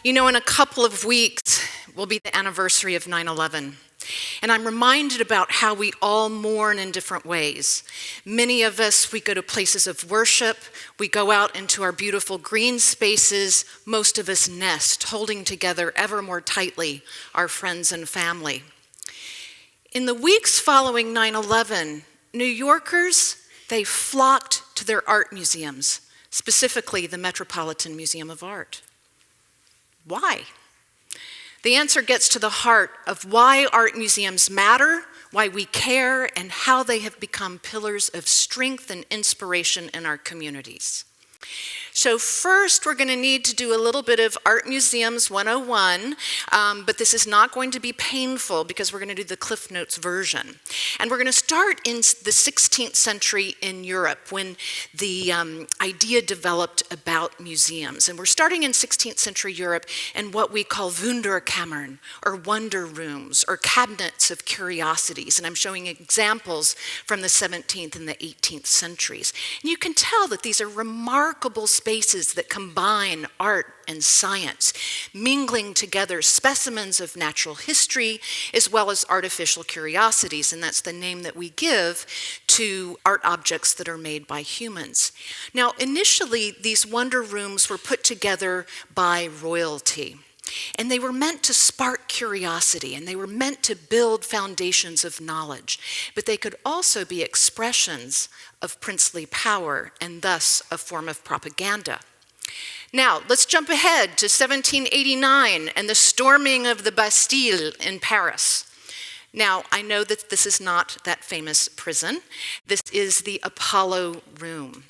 You know, in a couple of weeks will be the anniversary of 9/11. And I'm reminded about how we all mourn in different ways. Many of us, we go to places of worship, we go out into our beautiful green spaces, most of us nest, holding together ever more tightly our friends and family. In the weeks following 9/11, New Yorkers, they flocked to their art museums, specifically the Metropolitan Museum of Art. Why? The answer gets to the heart of why art museums matter, why we care, and how they have become pillars of strength and inspiration in our communities. So first, we're going to need to do a little bit of Art Museums 101, but this is not going to be painful because we're going to do the Cliff Notes version. And we're going to start in the 16th century in Europe when the idea developed about museums. And we're starting in 16th century Europe in what we call Wunderkammern, or wonder rooms, or cabinets of curiosities. And I'm showing examples from the 17th and the 18th centuries. And you can tell that these are remarkable spaces that combine art and science, mingling together specimens of natural history as well as artificial curiosities, and that's the name that we give to art objects that are made by humans. Now, initially, these wonder rooms were put together by royalty. And they were meant to spark curiosity, and they were meant to build foundations of knowledge. But they could also be expressions of princely power, and thus a form of propaganda. Now, let's jump ahead to 1789 and the storming of the Bastille in Paris. Now, I know that this is not that famous prison. This is the Apollo Room.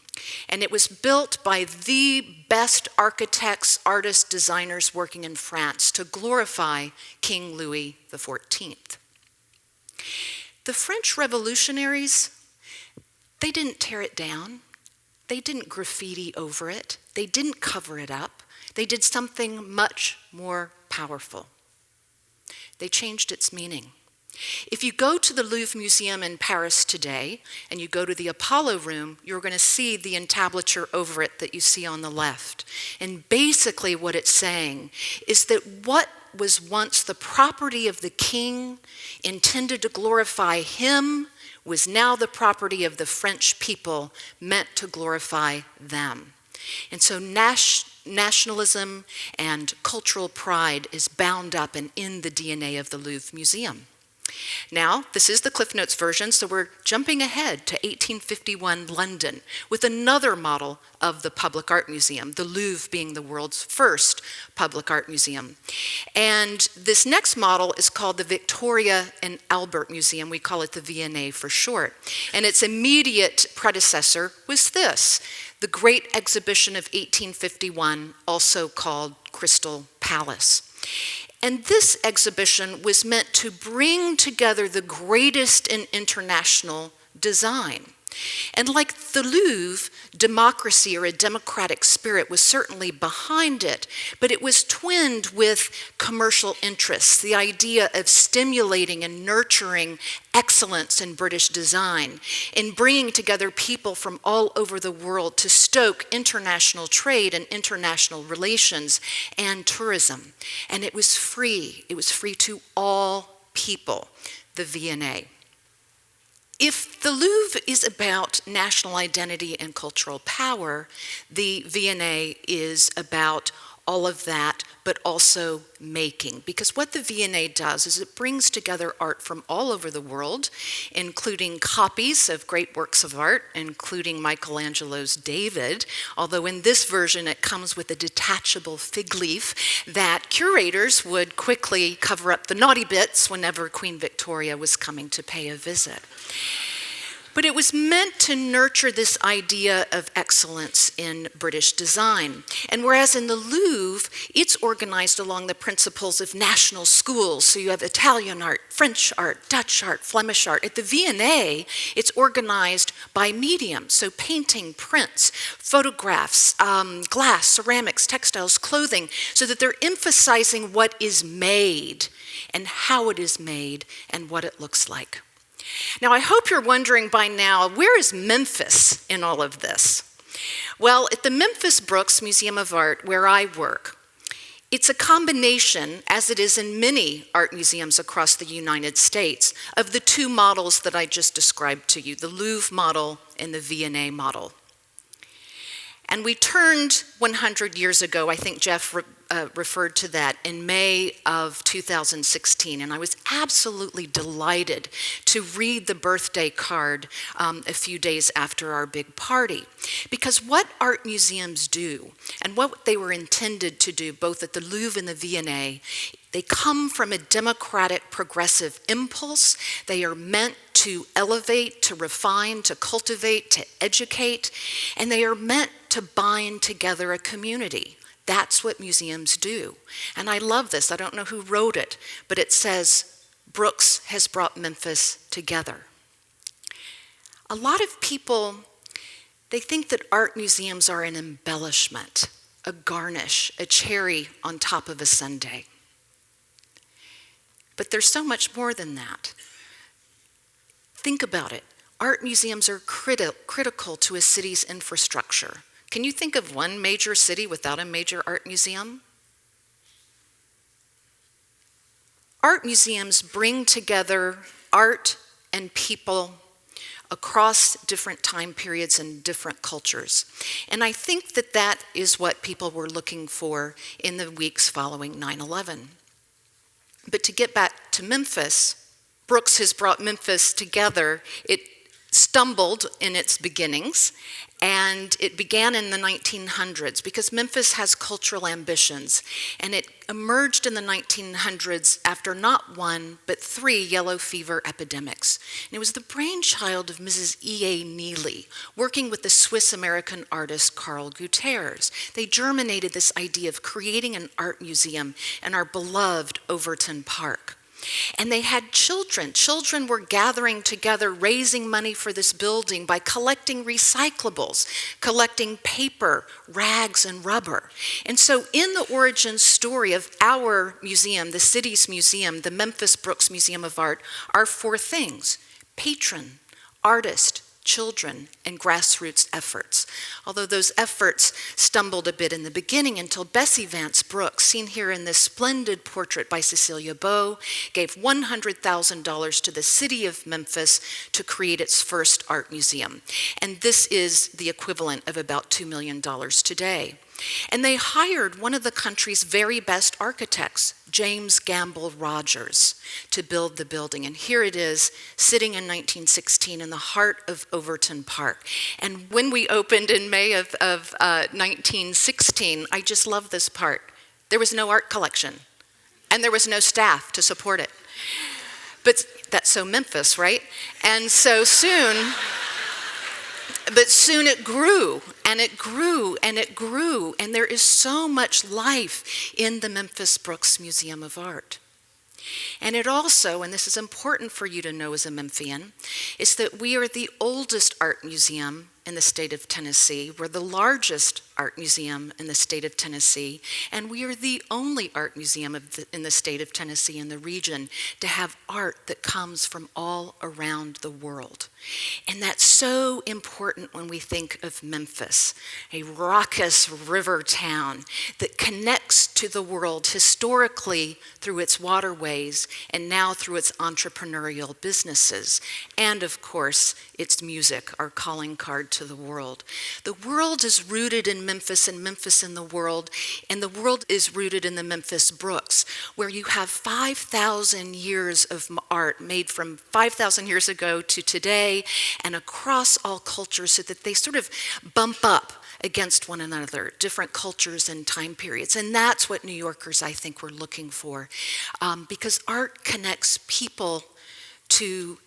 And it was built by the best architects, artists, designers working in France to glorify King Louis XIV. The French revolutionaries, they didn't tear it down. They didn't graffiti over it. They didn't cover it up. They did something much more powerful. They changed its meaning. If you go to the Louvre Museum in Paris today, and you go to the Apollo Room, you're going to see the entablature over it that you see on the left. And basically what it's saying is that what was once the property of the king, intended to glorify him, was now the property of the French people, meant to glorify them. And so nationalism and cultural pride is bound up and in the DNA of the Louvre Museum. Now, this is the Cliff Notes version, so we're jumping ahead to 1851 London with another model of the public art museum, the Louvre being the world's first public art museum. And this next model is called the Victoria and Albert Museum. We call it the V&A for short. And its immediate predecessor was this, the Great Exhibition of 1851, also called Crystal Palace. And this exhibition was meant to bring together the greatest in international design. And like the Louvre, democracy or a democratic spirit was certainly behind it, but it was twinned with commercial interests, the idea of stimulating and nurturing excellence in British design, in bringing together people from all over the world to stoke international trade and international relations and tourism. And it was free. It was free to all people, the V&A. If the Louvre is about national identity and cultural power, the V&A is about all of that, but also making. Because what the V&A does is it brings together art from all over the world, including copies of great works of art, including Michelangelo's David, although in this version it comes with a detachable fig leaf that curators would quickly cover up the naughty bits whenever Queen Victoria was coming to pay a visit. But it was meant to nurture this idea of excellence in British design. And whereas in the Louvre, it's organized along the principles of national schools. So you have Italian art, French art, Dutch art, Flemish art. At the V&A, it's organized by medium. So painting, prints, photographs, glass, ceramics, textiles, clothing, so that they're emphasizing what is made and how it is made and what it looks like. Now, I hope you're wondering by now, where is Memphis in all of this? Well, at the Memphis Brooks Museum of Art, where I work, It's a combination, as it is in many art museums across the United States, of the two models that I just described to you, the Louvre model and the V&A model. And we turned 100 years ago, I think Jeff referred to that, in May of 2016, and I was absolutely delighted to read the birthday card a few days after our big party. Because what art museums do, and what they were intended to do, both at the Louvre and the V&A, they come from a democratic, progressive impulse. They are meant to elevate, to refine, to cultivate, to educate, and they are meant to bind together a community. That's what museums do. And I love this. I don't know who wrote it, but it says, Brooks has brought Memphis together. A lot of people, they think that art museums are an embellishment, a garnish, a cherry on top of a sundae. But there's so much more than that. Think about it. Art museums are critical to a city's infrastructure. Can you think of one major city without a major art museum? Art museums bring together art and people across different time periods and different cultures. And I think that that is what people were looking for in the weeks following 9/11. But to get back to Memphis, Brooks has brought Memphis together. It stumbled in its beginnings, and it began in the 1900s because Memphis has cultural ambitions, and it emerged in the 1900s after not one, but 3 yellow fever epidemics. And it was the brainchild of Mrs. E.A. Neely, working with the Swiss-American artist Carl Curators. They germinated this idea of creating an art museum in our beloved Overton Park. And they had children. Children were gathering together, raising money for this building by collecting recyclables, collecting paper, rags, and rubber. And so in the origin story of our museum, the city's museum, the Memphis Brooks Museum of Art, are 4 things: patron, artist, children, and grassroots efforts. Although those efforts stumbled a bit in the beginning until Bessie Vance Brooks, seen here in this splendid portrait by Cecilia Bowe, gave $100,000 to the city of Memphis to create its first art museum. And this is the equivalent of about $2 million today. And they hired one of the country's very best architects, James Gamble Rogers, to build the building. And here it is, sitting in 1916 in the heart of Overton Park. And when we opened in May of 1916, I just love this part. There was no art collection, and there was no staff to support it. But that's so Memphis, right? And so soon... But soon it grew, and it grew, and it grew, and there is so much life in the Memphis Brooks Museum of Art. And it also, and this is important for you to know as a Memphian, is that we are the oldest art museum in the state of Tennessee. We're the largest art museum in the state of Tennessee, and we are the only art museum in the state of Tennessee in the region to have art that comes from all around the world. And that's so important when we think of Memphis, a raucous river town that connects to the world historically through its waterways and now through its entrepreneurial businesses, and of course, its music, our calling card to the world. The world is rooted in Memphis and Memphis in the world, and the world is rooted in the Memphis Brooks, where you have 5,000 years of art made from 5,000 years ago to today and across all cultures, so that they sort of bump up against one another, different cultures and time periods. And that's what New Yorkers, I think, were looking for, because art connects people to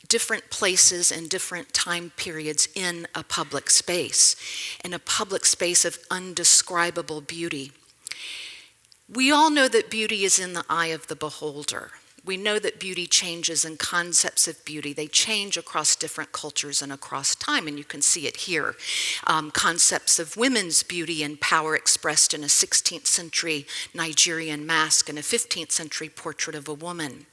different places and different time periods in a public space of undescribable beauty. We all know that beauty is in the eye of the beholder. We know that beauty changes and concepts of beauty, they change across different cultures and across time, and you can see it here. Concepts of women's beauty and power expressed in a 16th century Nigerian mask and a 15th century portrait of a woman.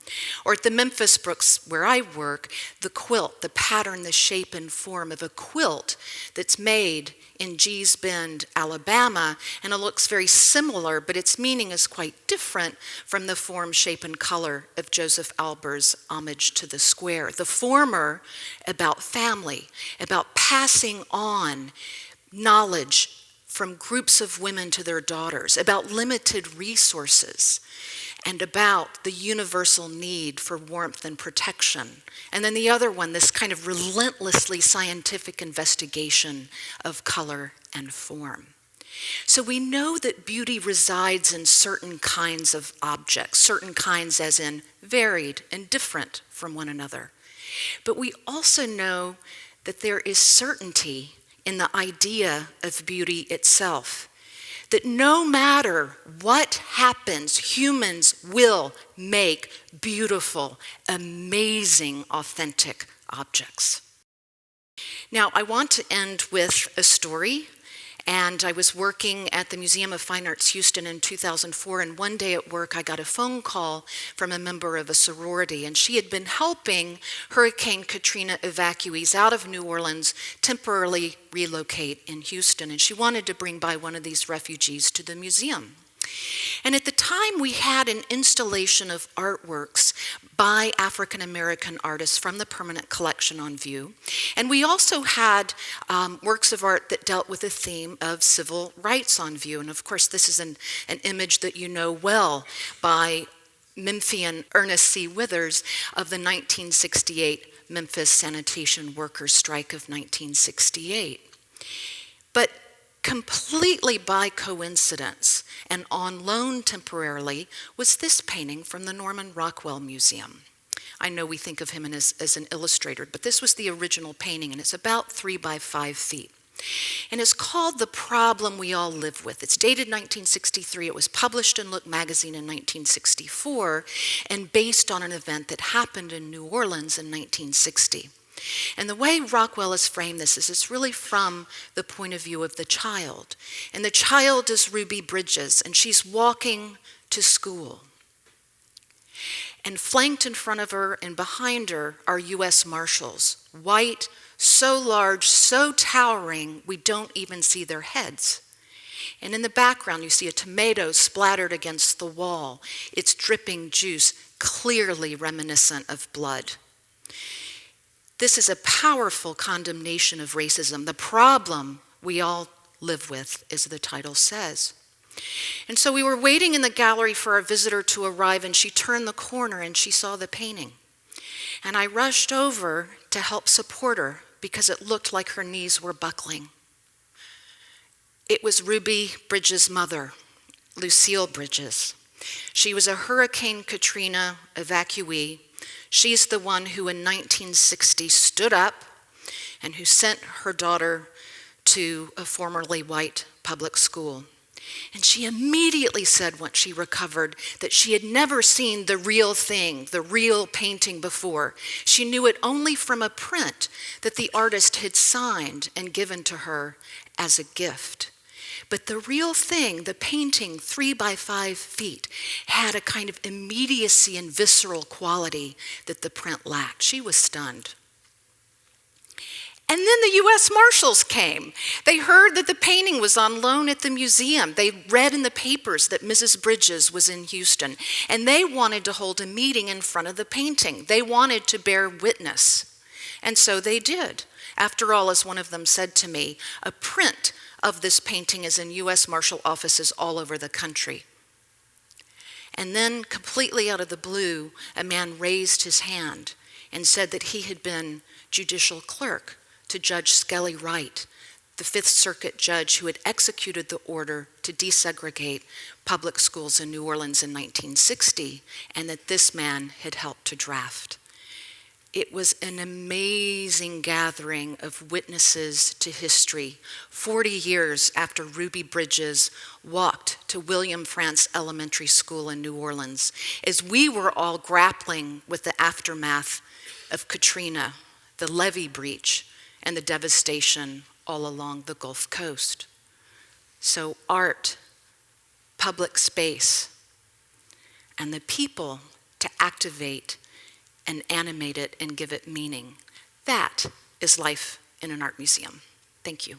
Or at the Memphis Brooks, where I work, the quilt, the pattern, the shape and form of a quilt that's made in Gee's Bend, Alabama, and it looks very similar, but its meaning is quite different from the form, shape, and color of Joseph Alber's Homage to the Square. The former about family, about passing on knowledge from groups of women to their daughters, about limited resources, and about the universal need for warmth and protection. And then the other one, this kind of relentlessly scientific investigation of color and form. So we know that beauty resides in certain kinds of objects, certain kinds as in varied and different from one another. But we also know that there is certainty in the idea of beauty itself. That no matter what happens, humans will make beautiful, amazing, authentic objects. Now, I want to end with a story. And I was working at the Museum of Fine Arts Houston in 2004, and one day at work I got a phone call from a member of a sorority, and she had been helping Hurricane Katrina evacuees out of New Orleans temporarily relocate in Houston, and she wanted to bring by one of these refugees to the museum. And at the time, we had an installation of artworks by African American artists from the permanent collection on view. And we also had works of art that dealt with the theme of civil rights on view. And of course, this is an image that you know well by Memphian Ernest C. Withers of the 1968 Memphis sanitation workers' strike of 1968. But completely by coincidence and on loan temporarily was this painting from the Norman Rockwell Museum. I know we think of him as an illustrator, but this was the original painting, and it's about 3 by 5 feet. And it's called The Problem We All Live With. It's dated 1963. It was published in Look magazine in 1964 and based on an event that happened in New Orleans in 1960. And the way Rockwell has framed this is it's really from the point of view of the child. And the child is Ruby Bridges, and she's walking to school. And flanked in front of her and behind her are U.S. Marshals, white, so large, so towering, we don't even see their heads. And in the background, you see a tomato splattered against the wall, its dripping juice clearly reminiscent of blood. This is a powerful condemnation of racism. The problem we all live with, as the title says. And so we were waiting in the gallery for our visitor to arrive, and she turned the corner and she saw the painting. And I rushed over to help support her because it looked like her knees were buckling. It was Ruby Bridges' mother, Lucille Bridges. She was a Hurricane Katrina evacuee. She's the one who in 1960 stood up and who sent her daughter to a formerly white public school. And she immediately said once she recovered that she had never seen the real thing, the real painting before. She knew it only from a print that the artist had signed and given to her as a gift. But the real thing, the painting 3 by 5 feet, had a kind of immediacy and visceral quality that the print lacked. She was stunned. And then the U.S. Marshals came. They heard that the painting was on loan at the museum. They read in the papers that Mrs. Bridges was in Houston, and they wanted to hold a meeting in front of the painting. They wanted to bear witness, and so they did. After all, as one of them said to me, a print of this painting is in U.S. Marshal offices all over the country. And then, completely out of the blue, a man raised his hand and said that he had been judicial clerk to Judge Skelly Wright, the Fifth Circuit judge who had executed the order to desegregate public schools in New Orleans in 1960, and that this man had helped to draft. It was an amazing gathering of witnesses to history, 40 years after Ruby Bridges walked to William Frantz Elementary School in New Orleans, as we were all grappling with the aftermath of Katrina, the levee breach, and the devastation all along the Gulf Coast. So art, public space, and the people to activate and animate it and give it meaning. That is life in an art museum. Thank you.